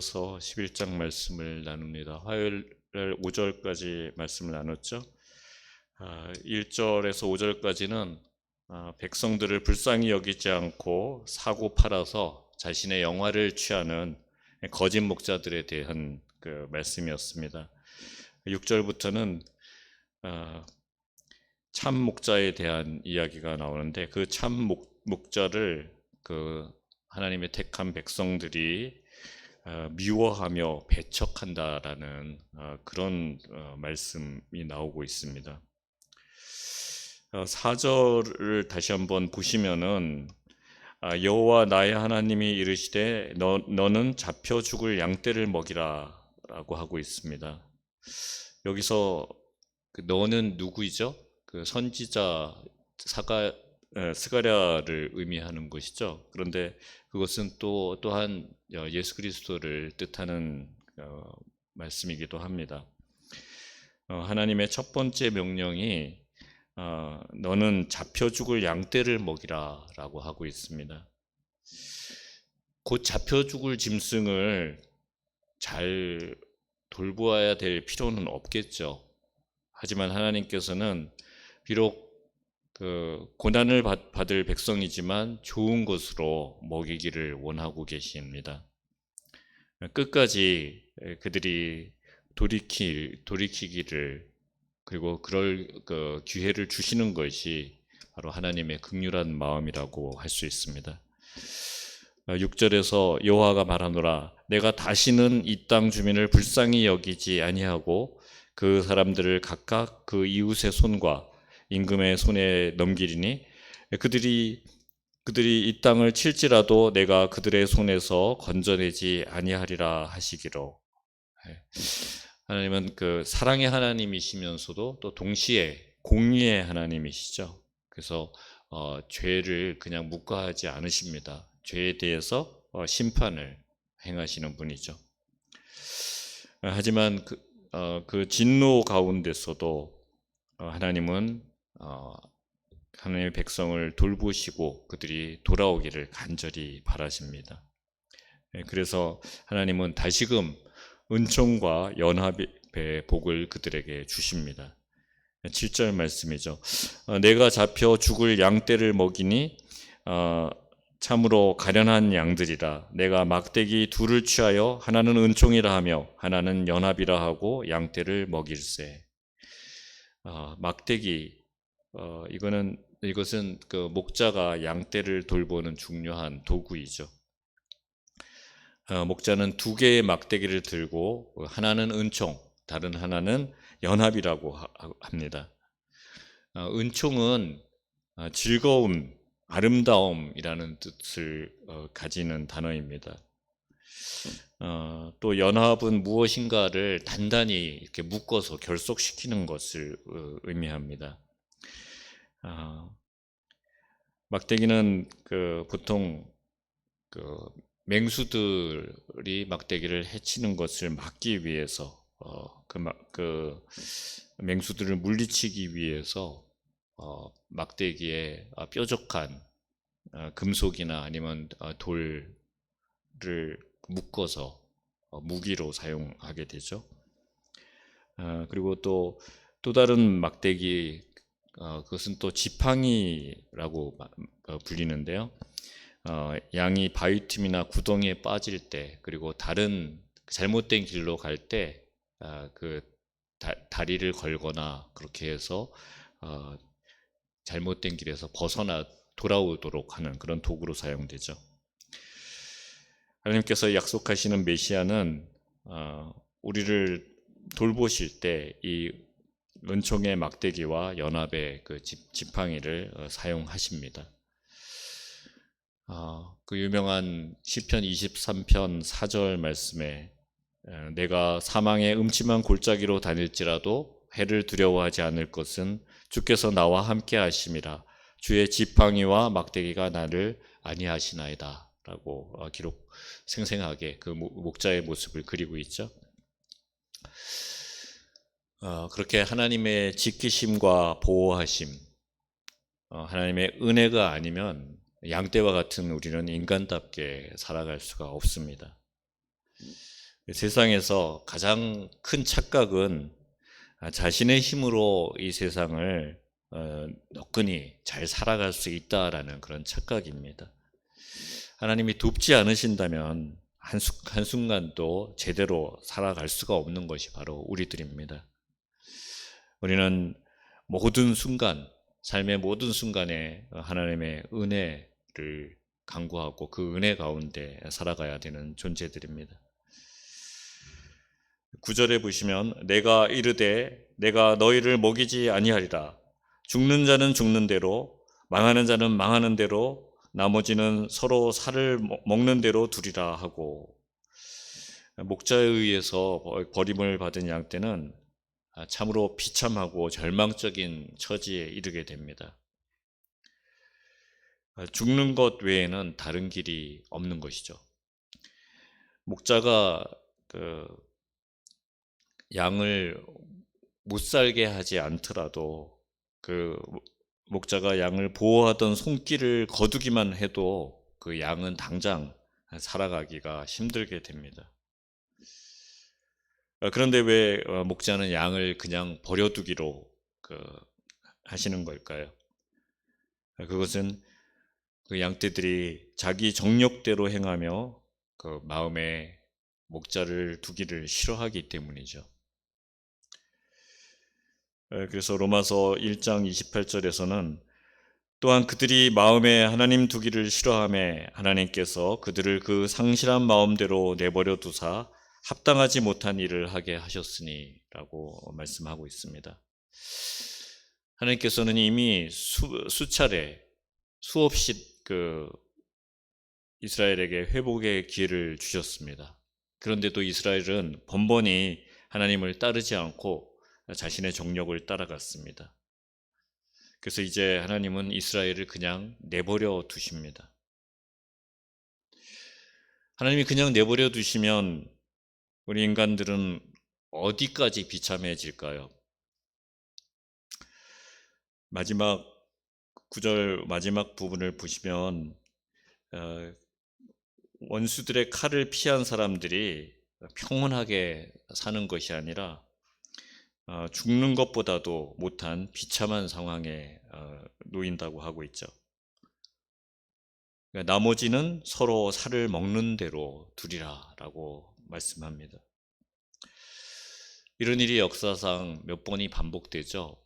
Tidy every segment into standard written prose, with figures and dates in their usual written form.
서 11장 말씀을 나눕니다. 화요일 5절까지 말씀을 나눴죠. 1절에서 5절까지는 백성들을 불쌍히 여기지 않고 사고 팔아서 자신의 영화를 취하는 거짓 목자들에 대한 그 말씀이었습니다. 6절부터는 참 목자에 대한 이야기가 나오는데, 그 참 목자를 그 하나님의 택한 백성들이 미워하며 배척한다라는 그런 말씀이 나오고 있습니다. 4절을 다시 한번 보시면은 여호와 나의 하나님이 이르시되 너는 잡혀 죽을 양떼를 먹이라 라고 하고 있습니다. 여기서 그 너는 누구이죠? 그 선지자 스가랴를 의미하는 것이죠. 그런데 그것은 또한 예수 그리스도를 뜻하는 말씀이기도 합니다. 하나님의 첫 번째 명령이 너는 잡혀 죽을 양떼를 먹이라 라고 하고 있습니다. 곧 잡혀 죽을 짐승을 잘 돌보아야 될 필요는 없겠죠. 하지만 하나님께서는 비록 그 고난을 받을 백성이지만 좋은 것으로 먹이기를 원하고 계십니다. 끝까지 그들이 돌이키기를, 그리고 그럴 그 기회를 주시는 것이 바로 하나님의 긍휼한 마음이라고 할 수 있습니다. 6절에서 여호와가 말하노라 내가 다시는 이 땅 주민을 불쌍히 여기지 아니하고 그 사람들을 각각 그 이웃의 손과 임금의 손에 넘기리니 그들이 이 땅을 칠지라도 내가 그들의 손에서 건져내지 아니하리라 하시기로. 하나님은 그 사랑의 하나님이시면서도 또 동시에 공의의 하나님이시죠. 그래서 죄를 그냥 묵과하지 않으십니다. 죄에 대해서 심판을 행하시는 분이죠. 하지만 그 진노 가운데서도 하나님은 하나님의 백성을 돌보시고 그들이 돌아오기를 간절히 바라십니다. 그래서 하나님은 다시금 은총과 연합의 복을 그들에게 주십니다. 7절 말씀이죠. 내가 잡혀 죽을 양떼를 먹이니 참으로 가련한 양들이라. 내가 막대기 둘을 취하여 하나는 은총이라 하며 하나는 연합이라 하고 양떼를 먹일세. 막대기, 이것은 그 목자가 양떼를 돌보는 중요한 도구이죠. 목자는 두 개의 막대기를 들고 하나는 은총, 다른 하나는 연합이라고 합니다. 은총은 즐거움, 아름다움이라는 뜻을 가지는 단어입니다. 또 연합은 무엇인가를 단단히 이렇게 묶어서 결속시키는 것을 의미합니다. 막대기는 보통 맹수들이 막대기를 해치는 것을 막기 위해서 맹수들을 물리치기 위해서 막대기에 뾰족한 금속이나 아니면 돌을 묶어서 무기로 사용하게 되죠. 그리고 또 다른 막대기, 그것은 또 지팡이라고 불리는데요. 양이 바위 틈이나 구덩이에 빠질 때, 그리고 다른 잘못된 길로 갈 때 그 다리를 걸거나 그렇게 해서 잘못된 길에서 벗어나 돌아오도록 하는 그런 도구로 사용되죠. 하나님께서 약속하시는 메시아는 우리를 돌보실 때 이 은총의 막대기와 연합의 그 지팡이를 사용하십니다. 그 유명한 시편 23편 4절 말씀에 내가 사망의 음침한 골짜기로 다닐지라도 해를 두려워하지 않을 것은 주께서 나와 함께 하심이라. 주의 지팡이와 막대기가 나를 안위하시나이다 라고 생생하게 그 목자의 모습을 그리고 있죠. 그렇게 하나님의 지키심과 보호하심, 하나님의 은혜가 아니면 양떼와 같은 우리는 인간답게 살아갈 수가 없습니다. 세상에서 가장 큰 착각은 자신의 힘으로 이 세상을 너끈히 잘 살아갈 수 있다라는 그런 착각입니다. 하나님이 돕지 않으신다면 한순간도 제대로 살아갈 수가 없는 것이 바로 우리들입니다. 우리는 모든 순간, 삶의 모든 순간에 하나님의 은혜를 간구하고 그 은혜 가운데 살아가야 되는 존재들입니다. 9절에 보시면 내가 이르되 내가 너희를 먹이지 아니하리라. 죽는 자는 죽는 대로 망하는 자는 망하는 대로 나머지는 서로 살을 먹는 대로 두리라 하고, 목자에 의해서 버림을 받은 양떼는 참으로 비참하고 절망적인 처지에 이르게 됩니다. 죽는 것 외에는 다른 길이 없는 것이죠. 목자가 양을 못 살게 하지 않더라도 목자가 양을 보호하던 손길을 거두기만 해도 그 양은 당장 살아가기가 힘들게 됩니다. 그런데 왜 목자는 양을 그냥 버려두기로 하시는 걸까요? 그것은 그 양떼들이 자기 정욕대로 행하며 그 마음에 목자를 두기를 싫어하기 때문이죠. 그래서 로마서 1장 28절에서는 또한 그들이 마음에 하나님 두기를 싫어하며 하나님께서 그들을 그 상실한 마음대로 내버려 두사 합당하지 못한 일을 하게 하셨으니 라고 말씀하고 있습니다. 하나님께서는 이미 수차례 수없이 이스라엘에게 회복의 기회를 주셨습니다. 그런데도 이스라엘은 번번이 하나님을 따르지 않고 자신의 정욕을 따라갔습니다. 그래서 이제 하나님은 이스라엘을 그냥 내버려 두십니다. 하나님이 그냥 내버려 두시면 우리 인간들은 어디까지 비참해질까요? 마지막 9절 마지막 부분을 보시면 원수들의 칼을 피한 사람들이 평온하게 사는 것이 아니라 죽는 것보다도 못한 비참한 상황에 놓인다고 하고 있죠. 그러니까 나머지는 서로 살을 먹는 대로 두리라 라고 말씀합니다. 이런 일이 역사상 몇 번이 반복되죠.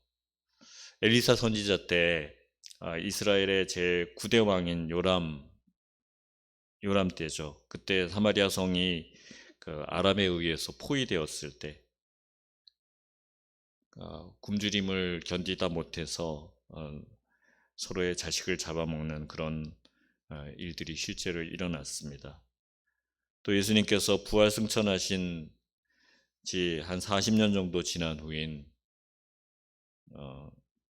엘리사 선지자 때 이스라엘의 제9대 왕인 요람 때죠. 그때 사마리아 성이 아람에 의해서 포위되었을 때 굶주림을 견디다 못해서 서로의 자식을 잡아먹는 그런 일들이 실제로 일어났습니다. 또 예수님께서 부활 승천하신 지 한 40년 정도 지난 후인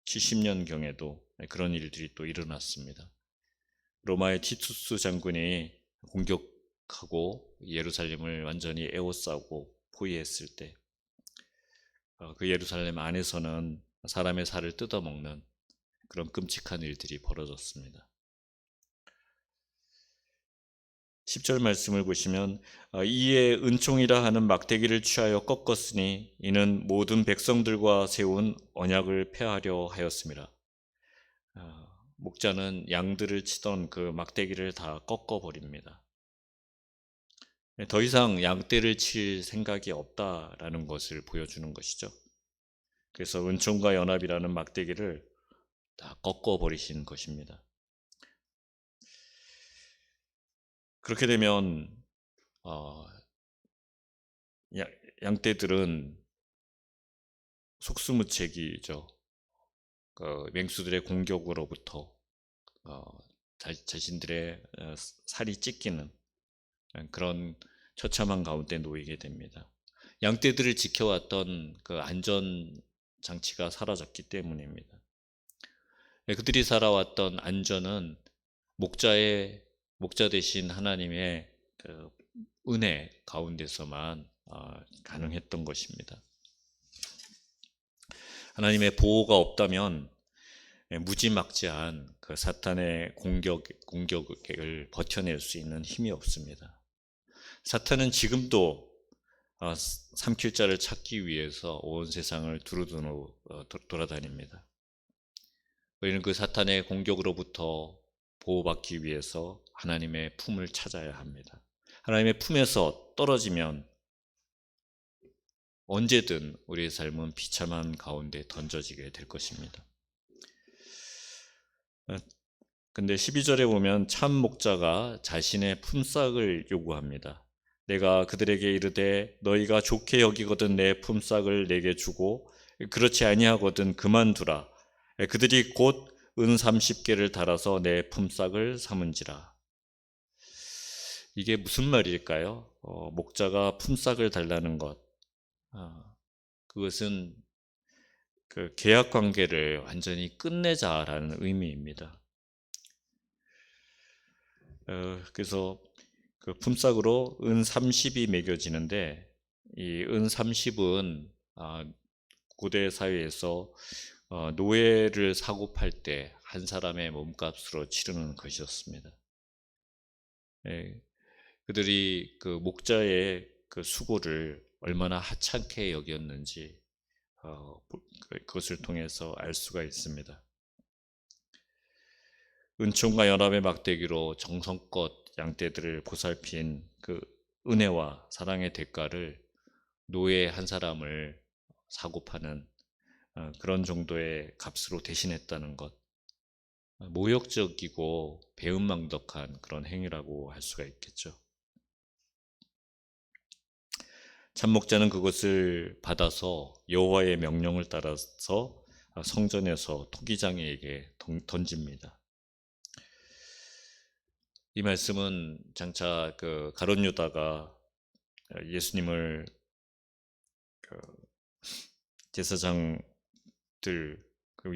70년경에도 그런 일들이 또 일어났습니다. 로마의 티투스 장군이 공격하고 예루살렘을 완전히 에워싸고 포위했을 때 그 예루살렘 안에서는 사람의 살을 뜯어먹는 그런 끔찍한 일들이 벌어졌습니다. 10절 말씀을 보시면 이에 은총이라 하는 막대기를 취하여 꺾었으니 이는 모든 백성들과 세운 언약을 폐하려 하였습니다. 목자는 양들을 치던 그 막대기를 다 꺾어버립니다. 더 이상 양떼를 칠 생각이 없다라는 것을 보여주는 것이죠. 그래서 은총과 연합이라는 막대기를 다 꺾어버리신 것입니다. 그렇게 되면 양떼들은 속수무책이죠. 맹수들의 공격으로부터 자신들의 살이 찢기는 그런 처참한 가운데 놓이게 됩니다. 양떼들을 지켜왔던 그 안전 장치가 사라졌기 때문입니다. 그들이 살아왔던 안전은 목자 대신 하나님의 그 은혜 가운데서만 가능했던 것입니다. 하나님의 보호가 없다면 무지막지한 그 사탄의 공격을 버텨낼 수 있는 힘이 없습니다. 사탄은 지금도 삼킬 자를 찾기 위해서 온 세상을 두루두루 돌아다닙니다. 우리는 그 사탄의 공격으로부터 보호받기 위해서 하나님의 품을 찾아야 합니다. 하나님의 품에서 떨어지면 언제든 우리의 삶은 비참한 가운데 던져지게 될 것입니다. 근데 12절에 보면 참 목자가 자신의 품삯을 요구합니다. 내가 그들에게 이르되 너희가 좋게 여기거든 내 품삯을 내게 주고 그렇지 아니하거든 그만두라. 그들이 곧 은 30개를 달아서 내 품삯을 삼은지라. 이게 무슨 말일까요? 목자가 품삯을 달라는 것, 그것은 그 계약 관계를 완전히 끝내자라는 의미입니다. 그래서 그 품삯으로 은 30이 매겨지는데 이 은 30은 고대 사회에서 노예를 사고 팔 때 한 사람의 몸값으로 치르는 것이었습니다. 그들이 그 목자의 그 수고를 얼마나 하찮게 여겼는지 그것을 통해서 알 수가 있습니다. 은총과 연합의 막대기로 정성껏 양떼들을 보살핀 그 은혜와 사랑의 대가를 노예 한 사람을 사고 파는 그런 정도의 값으로 대신했다는 것, 모욕적이고 배은망덕한 그런 행위라고 할 수가 있겠죠. 참목자는 그것을 받아서 여호와의 명령을 따라서 성전에서 토기장이에게 던집니다. 이 말씀은 장차 그 가룟 유다가 예수님을 제사장들 그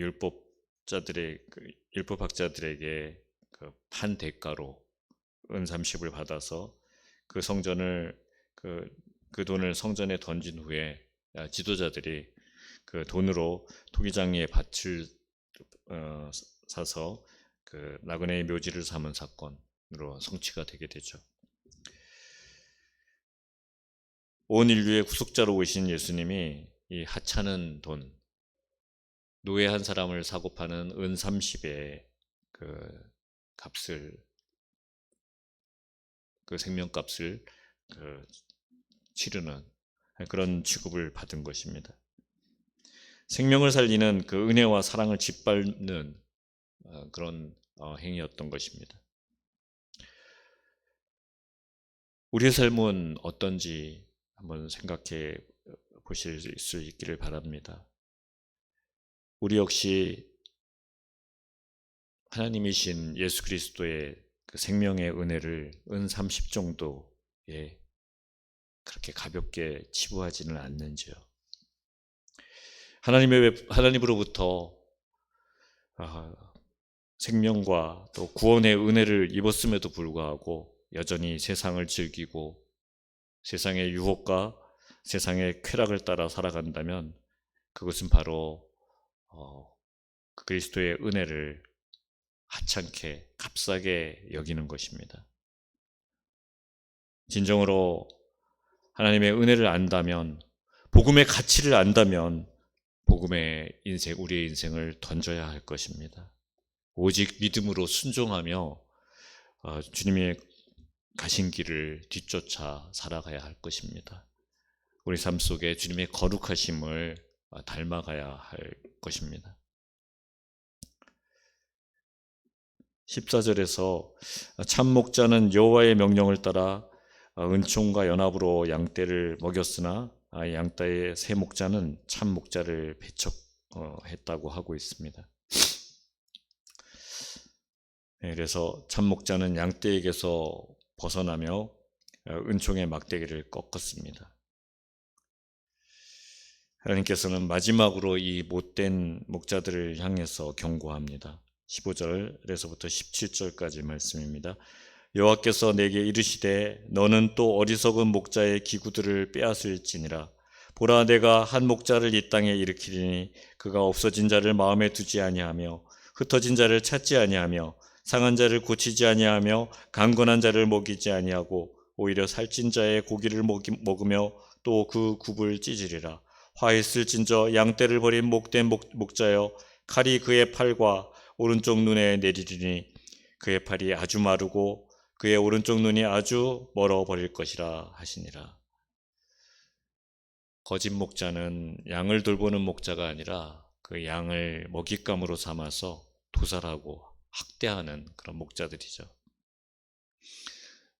율법학자들에게 판 대가로 은 30을 받아서 그 성전을 그 돈을 성전에 던진 후에 지도자들이 그 돈으로 토기장이의 밭을 사서 그 나그네의 묘지를 삼은 사건으로 성취가 되게 되죠. 온 인류의 구속자로 오신 예수님이 이 하찮은 돈, 노예 한 사람을 사고 파는 은 30의 그 값을, 그 생명값을 치르는 그런 취급을 받은 것입니다. 생명을 살리는 그 은혜와 사랑을 짓밟는 그런 행위였던 것입니다. 우리의 삶은 어떤지 한번 생각해 보실 수 있기를 바랍니다. 우리 역시 하나님이신 예수 그리스도의 그 생명의 은혜를 은 30 정도에 그렇게 가볍게 치부하지는 않는지요. 하나님으로부터 생명과 또 구원의 은혜를 입었음에도 불구하고 여전히 세상을 즐기고 세상의 유혹과 세상의 쾌락을 따라 살아간다면 그것은 바로 그리스도의 은혜를 하찮게 값싸게 여기는 것입니다. 진정으로 하나님의 은혜를 안다면, 복음의 가치를 안다면 복음의 인생, 우리의 인생을 던져야 할 것입니다. 오직 믿음으로 순종하며 주님의 가신 길을 뒤쫓아 살아가야 할 것입니다. 우리 삶 속에 주님의 거룩하심을 닮아가야 할 것입니다. 14절에서 참 목자는 여호와의 명령을 따라 은총과 연합으로 양떼를 먹였으나 양떼의 새 목자는 참 목자를 배척했다고 하고 있습니다. 그래서 참 목자는 양떼에게서 벗어나며 은총의 막대기를 꺾었습니다. 하나님께서는 마지막으로 이 못된 목자들을 향해서 경고합니다. 15절에서부터 17절까지 말씀입니다. 여호와께서 내게 이르시되 너는 또 어리석은 목자의 기구들을 빼앗을지니라. 보라, 내가 한 목자를 이 땅에 일으키리니 그가 없어진 자를 마음에 두지 아니하며 흩어진 자를 찾지 아니하며 상한 자를 고치지 아니하며 강건한 자를 먹이지 아니하고 오히려 살찐 자의 고기를 먹으며 또 그 굽을 찢으리라. 화했을진저 양떼를 버린 목된 목자여, 칼이 그의 팔과 오른쪽 눈에 내리리니 그의 팔이 아주 마르고 그의 오른쪽 눈이 아주 멀어 버릴 것이라 하시니라. 거짓 목자는 양을 돌보는 목자가 아니라 그 양을 먹잇감으로 삼아서 도살하고 학대하는 그런 목자들이죠.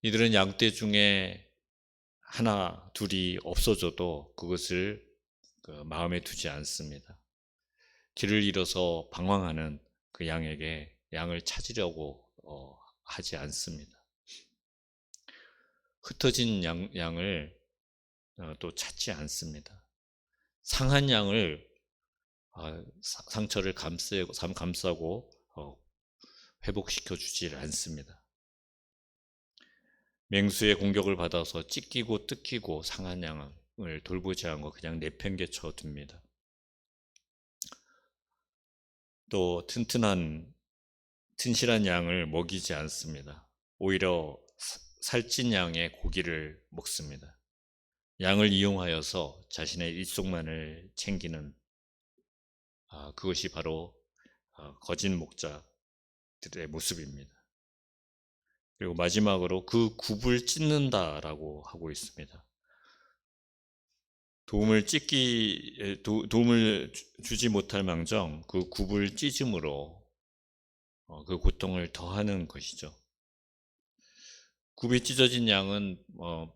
이들은 양떼 중에 하나, 둘이 없어져도 그것을 마음에 두지 않습니다. 길을 잃어서 방황하는 그 양에게 양을 찾으려고 하지 않습니다. 흩어진 양을 또 찾지 않습니다. 상한 양을 상처를 감싸고 회복시켜 주질 않습니다. 맹수의 공격을 받아서 찢기고 뜯기고 상한 양을 돌보지 않고 그냥 내팽개쳐 둡니다. 또 튼실한 양을 먹이지 않습니다. 오히려 살찐 양의 고기를 먹습니다. 양을 이용하여서 자신의 일속만을 챙기는 그것이 바로 거짓 목자들의 모습입니다. 그리고 마지막으로 그 굽을 찢는다라고 하고 있습니다. 도움을 주지 못할 망정 그 굽을 찢음으로 그 고통을 더하는 것이죠. 굽이 찢어진 양은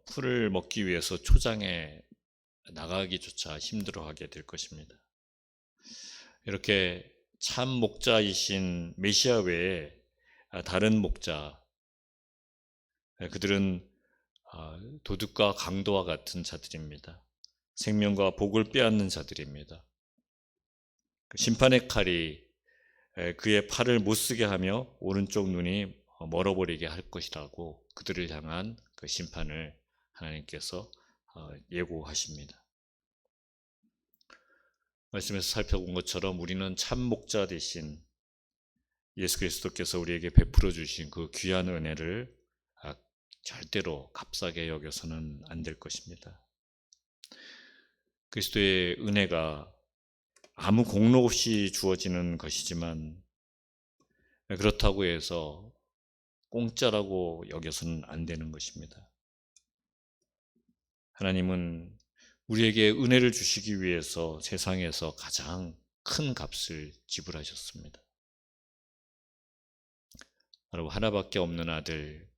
풀을 먹기 위해서 초장에 나가기조차 힘들어하게 될 것입니다. 이렇게 참 목자이신 메시아 외에 다른 목자, 그들은 도둑과 강도와 같은 자들입니다. 생명과 복을 빼앗는 자들입니다. 심판의 칼이 그의 팔을 못쓰게 하며 오른쪽 눈이 멀어버리게 할 것이라고 그들을 향한 그 심판을 하나님께서 예고하십니다. 말씀에서 살펴본 것처럼 우리는 참 목자 되신 예수 그리스도께서 우리에게 베풀어 주신 그 귀한 은혜를 절대로 값싸게 여겨서는 안 될 것입니다. 그리스도의 은혜가 아무 공로 없이 주어지는 것이지만 그렇다고 해서 공짜라고 여겨서는 안 되는 것입니다. 하나님은 우리에게 은혜를 주시기 위해서 세상에서 가장 큰 값을 지불하셨습니다. 바로 하나밖에 없는 아들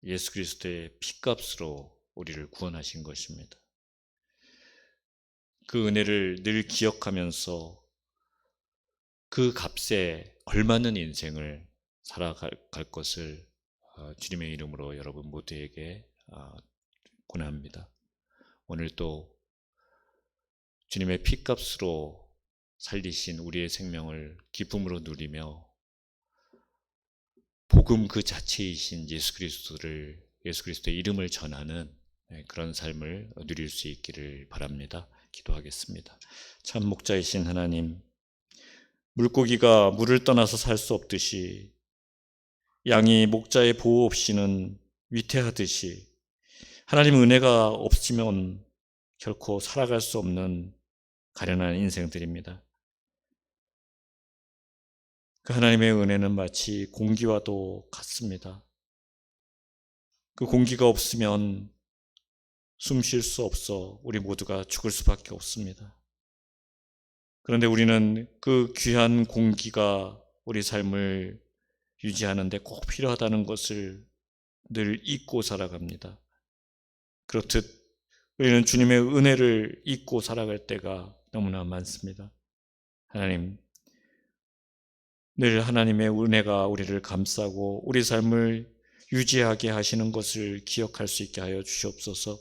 예수 그리스도의 피값으로 우리를 구원하신 것입니다. 그 은혜를 늘 기억하면서 그 값에 걸맞는 인생을 살아갈 것을 주님의 이름으로 여러분 모두에게 권합니다. 오늘 또 주님의 피값으로 살리신 우리의 생명을 기쁨으로 누리며 복음 그 자체이신 예수 그리스도의 이름을 전하는 그런 삶을 누릴 수 있기를 바랍니다. 기도하겠습니다. 참 목자이신 하나님, 물고기가 물을 떠나서 살 수 없듯이 양이 목자의 보호 없이는 위태하듯이 하나님 은혜가 없으면 결코 살아갈 수 없는 가련한 인생들입니다. 그 하나님의 은혜는 마치 공기와도 같습니다. 그 공기가 없으면 숨 쉴 수 없어 우리 모두가 죽을 수밖에 없습니다. 그런데 우리는 그 귀한 공기가 우리 삶을 유지하는 데 꼭 필요하다는 것을 늘 잊고 살아갑니다. 그렇듯 우리는 주님의 은혜를 잊고 살아갈 때가 너무나 많습니다. 하나님, 늘 하나님의 은혜가 우리를 감싸고 우리 삶을 유지하게 하시는 것을 기억할 수 있게 하여 주시옵소서.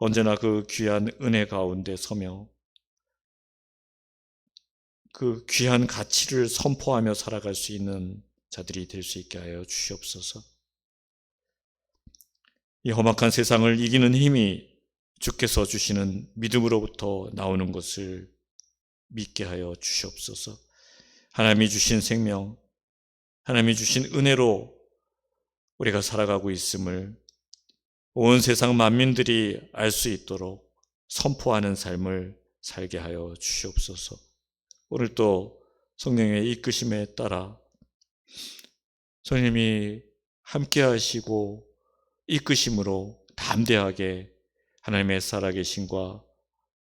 언제나 그 귀한 은혜 가운데 서며 그 귀한 가치를 선포하며 살아갈 수 있는 자들이 될 수 있게 하여 주시옵소서. 이 험악한 세상을 이기는 힘이 주께서 주시는 믿음으로부터 나오는 것을 믿게 하여 주시옵소서. 하나님이 주신 생명, 하나님이 주신 은혜로 우리가 살아가고 있음을 온 세상 만민들이 알 수 있도록 선포하는 삶을 살게 하여 주시옵소서. 오늘 또 성령의 이끄심에 따라 성령님이 함께 하시고 이끄심으로 담대하게 하나님의 살아계심과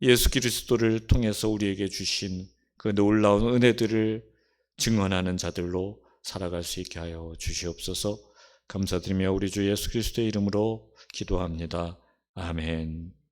예수 그리스도를 통해서 우리에게 주신 그 놀라운 은혜들을 증언하는 자들로 살아갈 수 있게 하여 주시옵소서. 감사드리며 우리 주 예수 그리스도의 이름으로 기도합니다. 아멘.